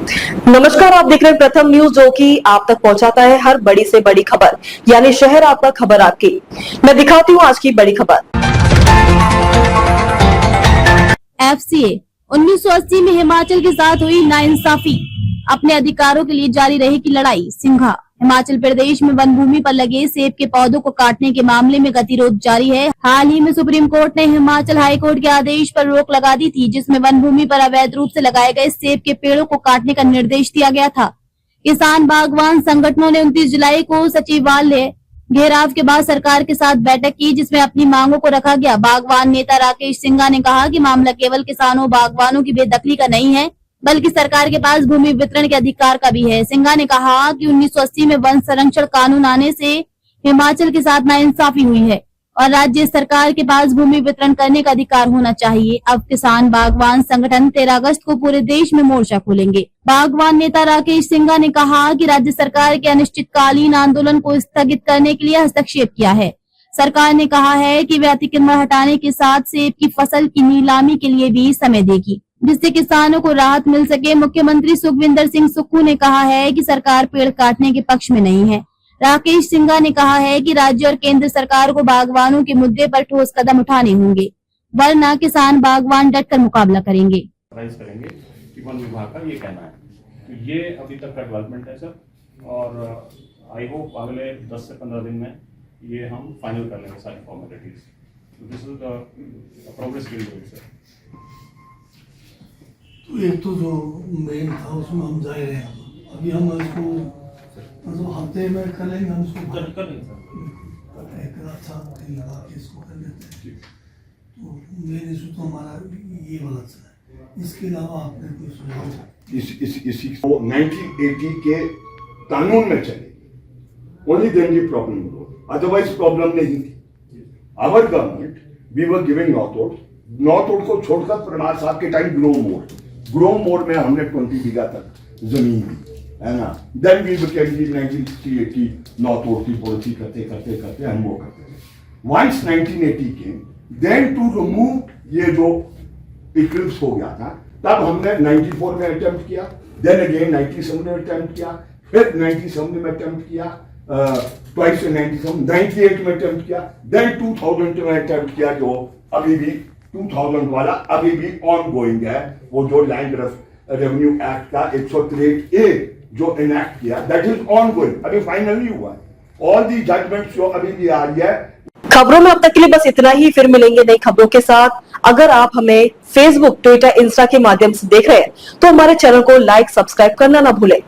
नमस्कार, आप देख रहे हैं प्रथम न्यूज, जो कि आप तक पहुंचाता है हर बड़ी से बड़ी खबर, यानी शहर आपका खबर आपकी। मैं दिखाती हूं आज की बड़ी खबर। FCA 1980 में हिमाचल के साथ हुई नाइंसाफी, अपने अधिकारों के लिए जारी रहेगी लड़ाई। सिंघा। हिमाचल प्रदेश में वन भूमि पर लगे सेब के पौधों को काटने के मामले में गतिरोध जारी है। हाल ही में सुप्रीम कोर्ट ने हिमाचल हाई कोर्ट के आदेश पर रोक लगा दी थी, जिसमें वन भूमि पर अवैध रूप से लगाए गए सेब के पेड़ों को काटने का निर्देश दिया गया था। किसान बागवान संगठनों ने 29 जुलाई को सचिवालय घेराव के बाद सरकार के साथ बैठक की, जिसमें अपनी मांगों को रखा गया। बागवान नेता राकेश सिंघा ने कहा कि मामला केवल किसानों बागवानों की बेदखली का नहीं है, बल्कि सरकार के पास भूमि वितरण के अधिकार का भी है। सिंघा ने कहा कि 1980 में वन संरक्षण कानून आने से हिमाचल के साथ नाइंसाफी हुई है और राज्य सरकार के पास भूमि वितरण करने का अधिकार होना चाहिए। अब किसान बागवान संगठन 13 अगस्त को पूरे देश में मोर्चा खोलेंगे। बागवान नेता राकेश सिंघा ने कहा कि राज्य सरकार के अनिश्चितकालीन आंदोलन को स्थगित करने के लिए हस्तक्षेप किया है। सरकार ने कहा है कि वे अतिक्रमण हटाने के साथ सेब की फसल की नीलामी के लिए भी समय देगी, जिससे किसानों को राहत मिल सके। मुख्यमंत्री सुखविंदर सिंह सुक्खू ने कहा है कि सरकार पेड़ काटने के पक्ष में नहीं है। राकेश सिंघा ने कहा है कि राज्य और केंद्र सरकार को बागवानों के मुद्दे पर ठोस कदम उठाने होंगे, वरना किसान बागवान डटकर मुकाबला करेंगे। कि वन विभाग का ये कहना है, तो ये अभी तक का डेवलपमेंट है सर, और आई होप अगले 10 से 15 दिन में ये हम फाइनल कर लेंगे सारी formalities. This is the progress will do sir. तो एक तो जो मेन था उसमें हम जा रहे हैं, अभी हम इसको मतलब हफ्ते में कर लेंगे, हम इसको कर लेंगे सर, एक अच्छा दिन लगा के इसको कर लेते हैं। तो मेन इशू तो हमारा ये वाला है। इसके अलावा आपने कोई सुझाव? इसी को 1980 के कानून में चलेगी, ओनली देन दी प्रॉब्लम हो, अदरवाइज प्रॉब्लम नहीं थी। Our government we were giving north road को छोड़कर परमार साहब के टाइम ग्रो मोर में हमने 20 बीघा तक जमीन दी है ना। Then we became 1980 north road की पॉलिसी करते करते हम वो करते थे। वंस 1980 के देन टू रिमूव ये जो इक्लिप्स हो गया था, तब हमने 94 में अटेम्प्ट किया, देन अगेन 97 में अटेम्प्ट किया, फिर 97 में अटेम्प्ट किया, ट्वाइस 98 में अटेम्प्ट किया, देन 2000 में अटेम्प्ट किया, जो अभी भी 2000 वाला अभी भी ऑन गोइंग है। वो जो लैंड रेवेन्यू एक्ट का 163A जो इनैक्ट किया, दैट इज ऑन गोइंग, अभी फाइनली हुआ है। ऑल दी जजमेंट्स जो अभी भी आ रही है। खबरों में अब तक के लिए बस इतना ही, फिर मिलेंगे नई खबरों के साथ। अगर आप हमें फेसबुक, ट्विटर, इंस्टा के माध्यम से देख रहे हैं तो हमारे चैनल को लाइक, सब्सक्राइब करना ना भूलें।